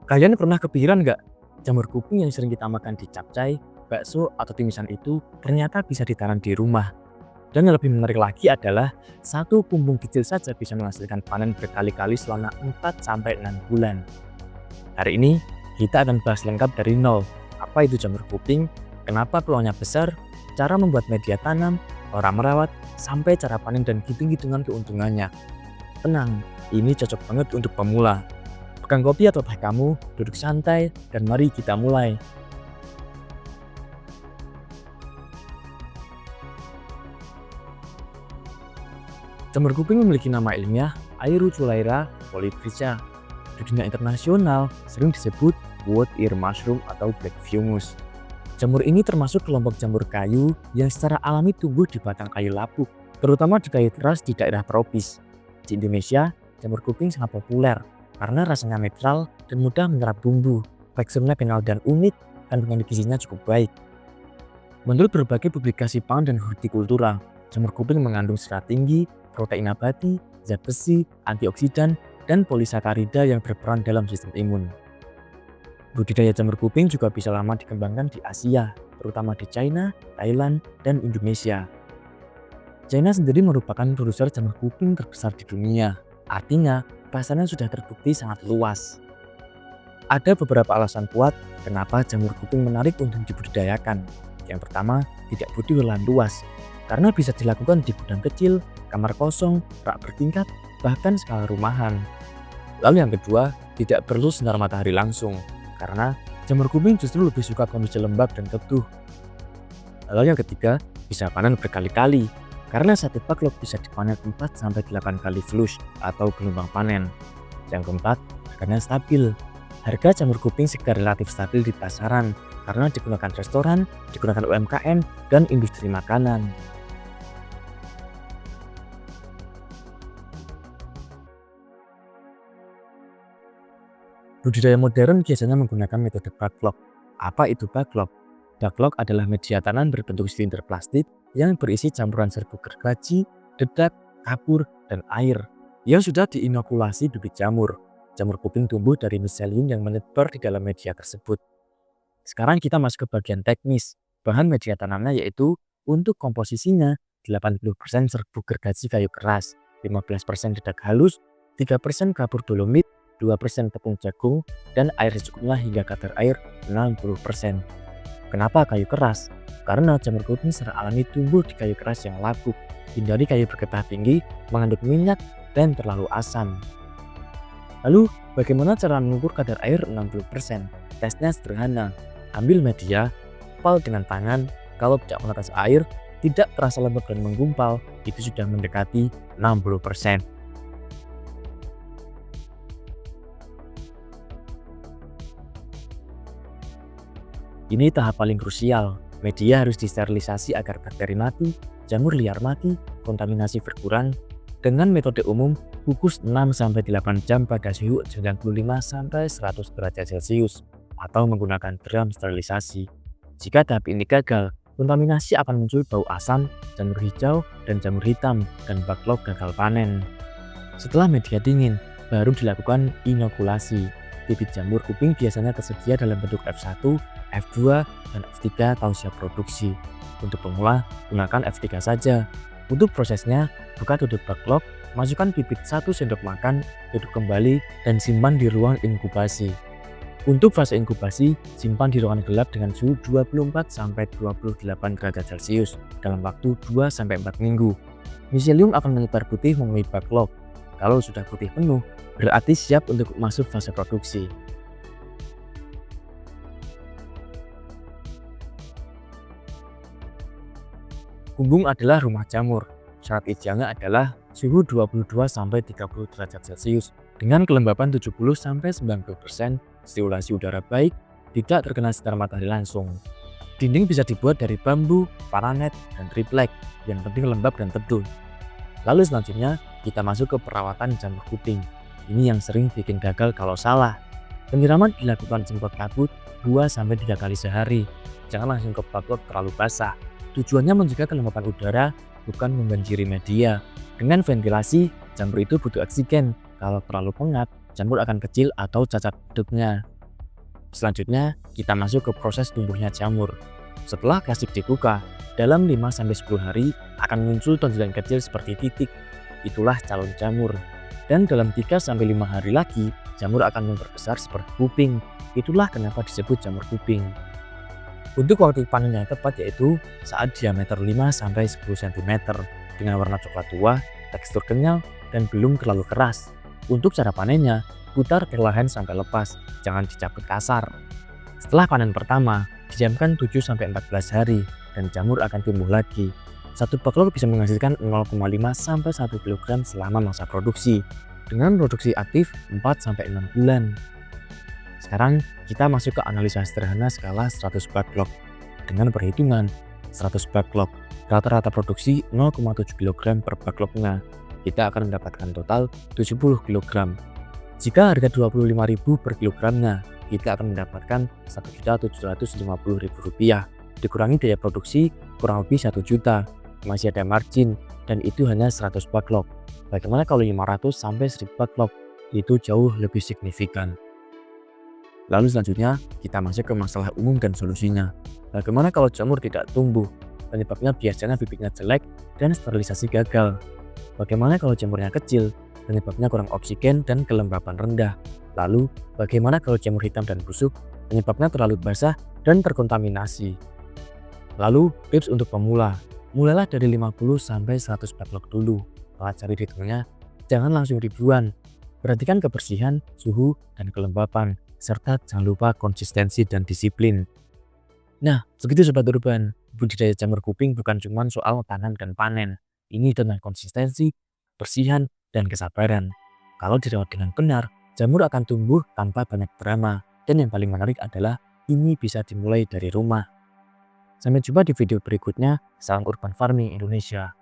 Kalian pernah kepikiran nggak, jamur kuping yang sering kita makan di capcay, bakso, atau tumisan itu ternyata bisa ditanam di rumah. Dan yang lebih menarik lagi adalah satu kumbung kecil saja bisa menghasilkan panen berkali-kali selama 4-6 bulan. Hari ini kita akan bahas lengkap dari nol. Apa itu jamur kuping, kenapa peluangnya besar, cara membuat media tanam, orang merawat, sampai cara panen dan hitung-hitungan keuntungannya. Tenang, ini cocok banget untuk pemula. Pegang kopi atau teh kamu, duduk santai, dan mari kita mulai. Jamur kuping memiliki nama ilmiah Aeruculaira polytricha. Di dunia internasional sering disebut wood ear mushroom atau black fungus. Jamur ini termasuk kelompok jamur kayu yang secara alami tumbuh di batang kayu lapuk, terutama di kayu keras di daerah tropis. Di Indonesia, jamur kuping sangat populer karena rasanya netral dan mudah menyerap bumbu, teksturnya kenyal dan unik, kandungan gizinya cukup baik. Menurut berbagai publikasi pangan dan hortikultura, jamur kuping mengandung serat tinggi, protein nabati, zat besi, antioksidan, dan polisakarida yang berperan dalam sistem imun. Budidaya jamur kuping juga bisa lama dikembangkan di Asia, terutama di China, Thailand, dan Indonesia. China sendiri merupakan produser jamur kuping terbesar di dunia, artinya pasarnya sudah terbukti sangat luas. Ada beberapa alasan kuat kenapa jamur kuping menarik untuk dibudidayakan. Yang pertama, tidak butuh lahan luas, karena bisa dilakukan di gudang kecil, kamar kosong, rak bertingkat, bahkan skala rumahan. Lalu yang kedua, tidak perlu sinar matahari langsung, karena jamur kuping justru lebih suka kondisi lembab dan teduh. Lalu yang ketiga, bisa panen berkali-kali, karena satu backlog bisa dipanen 4-8 kali flush atau gelombang panen. Yang keempat, harganya stabil. Harga jamur kuping segar relatif stabil di pasaran, karena digunakan restoran, digunakan UMKM, dan industri makanan. Budidaya modern biasanya menggunakan metode backlog. Apa itu backlog? Backlog adalah media tanam berbentuk silinder plastik yang berisi campuran serbuk gergaji, dedak, kapur, dan air yang sudah diinokulasi bibit jamur. Jamur kuping tumbuh dari miselium yang menyebar di dalam media tersebut. Sekarang kita masuk ke bagian teknis. Bahan media tanamnya yaitu untuk komposisinya 80% serbuk gergaji kayu keras, 15% dedak halus, 3% kapur dolomit, 2% tepung jagung, dan air secukupnya hingga kadar air 60%. Kenapa kayu keras? Karena jamur kuping secara alami tumbuh di kayu keras yang lapuk. Hindari kayu bergetah tinggi, mengandung minyak, dan terlalu asam. Lalu, bagaimana cara mengukur kadar air 60%? Tesnya sederhana. Ambil media, pal dengan tangan. Kalau tidak menetes air, tidak terasa lembab dan menggumpal, itu sudah mendekati 60%. Ini tahap paling krusial. Media harus disterilisasi agar bakteri mati, jamur liar mati, kontaminasi berkurang. Dengan metode umum, kukus 6-8 jam pada suhu 95-100 derajat Celcius atau menggunakan drum sterilisasi. Jika tahap ini gagal, kontaminasi akan muncul bau asam, jamur hijau, dan jamur hitam, dan backlog gagal panen. Setelah media dingin, baru dilakukan inokulasi. Bibit jamur kuping biasanya tersedia dalam bentuk F1, F2, dan F3 atau siap produksi. Untuk pemula, gunakan F3 saja. Untuk prosesnya, buka tutup backlog, masukkan bibit 1 sendok makan, tutup kembali, dan simpan di ruang inkubasi. Untuk fase inkubasi, simpan di ruangan gelap dengan suhu 24-28 derajat Celcius dalam waktu 2-4 minggu. Miselium akan menyebar putih memenuhi backlog. Kalau sudah putih penuh, berarti siap untuk masuk fase produksi. Kumbung adalah rumah jamur. Syarat idealnya adalah suhu 22-30 derajat Celcius dengan kelembapan 70-90%, sirkulasi udara baik, tidak terkena sinar matahari langsung. Dinding bisa dibuat dari bambu, paranet, dan triplek, yang penting lembab dan teduh. Lalu selanjutnya, kita masuk ke perawatan jamur kuping. Ini yang sering bikin gagal kalau salah. Penyiraman dilakukan semprot kabut 2-3 kali sehari. Jangan langsung ke backlog terlalu basah. Tujuannya menjaga kelembapan udara, bukan membanjiri media. Dengan ventilasi, jamur itu butuh oksigen. Kalau terlalu pengap, jamur akan kecil atau cacat hidupnya. Selanjutnya, kita masuk ke proses tumbuhnya jamur. Setelah plastik dibuka, dalam 5-10 hari akan muncul tonjolan kecil seperti titik. Itulah calon jamur. Dan dalam 3-5 hari lagi, jamur akan memperbesar seperti kuping. Itulah kenapa disebut jamur kuping. Untuk waktu panen yang tepat yaitu saat diameter 5-10 cm dengan warna coklat tua, tekstur kenyal, dan belum terlalu keras. Untuk cara panennya, putar perlahan sampai lepas, jangan dicabut kasar. Setelah panen pertama, didiamkan 7-14 hari dan jamur akan tumbuh lagi. Satu backlog bisa menghasilkan 0,5-1 kg selama masa produksi, dengan produksi aktif 4-6 bulan. Sekarang kita masuk ke analisa sederhana skala 100 backlog. Dengan perhitungan 100 backlog, rata-rata produksi 0,7 kg per backlognya, kita akan mendapatkan total 70 kg. Jika harga 25.000 per kilogramnya, kita akan mendapatkan Rp1.750.000. Dikurangi biaya produksi kurang lebih 1 juta, masih ada margin, dan itu hanya 100 backlog. Bagaimana kalau 500-1000 backlog? Itu jauh lebih signifikan. Lalu selanjutnya, kita masuk ke masalah umum dan solusinya. Bagaimana kalau jamur tidak tumbuh? Penyebabnya biasanya bibitnya jelek dan sterilisasi gagal. Bagaimana kalau jamurnya kecil? Penyebabnya kurang oksigen dan kelembapan rendah. Lalu, bagaimana kalau jamur hitam dan busuk? Penyebabnya terlalu basah dan terkontaminasi. Lalu, tips untuk pemula. Mulailah dari 50-100 backlog dulu. Pelajari ritmenya, jangan langsung ribuan. Perhatikan kebersihan, suhu, dan kelembapan. Serta jangan lupa konsistensi dan disiplin. Nah, segitu Sobat Urban. Budidaya jamur kuping bukan cuma soal tanam dan panen. Ini tentang konsistensi, kebersihan, dan kesabaran. Kalau dirawat dengan benar, jamur akan tumbuh tanpa banyak drama. Dan yang paling menarik adalah ini bisa dimulai dari rumah. Sampai jumpa di video berikutnya. Salam Urban Farming Indonesia.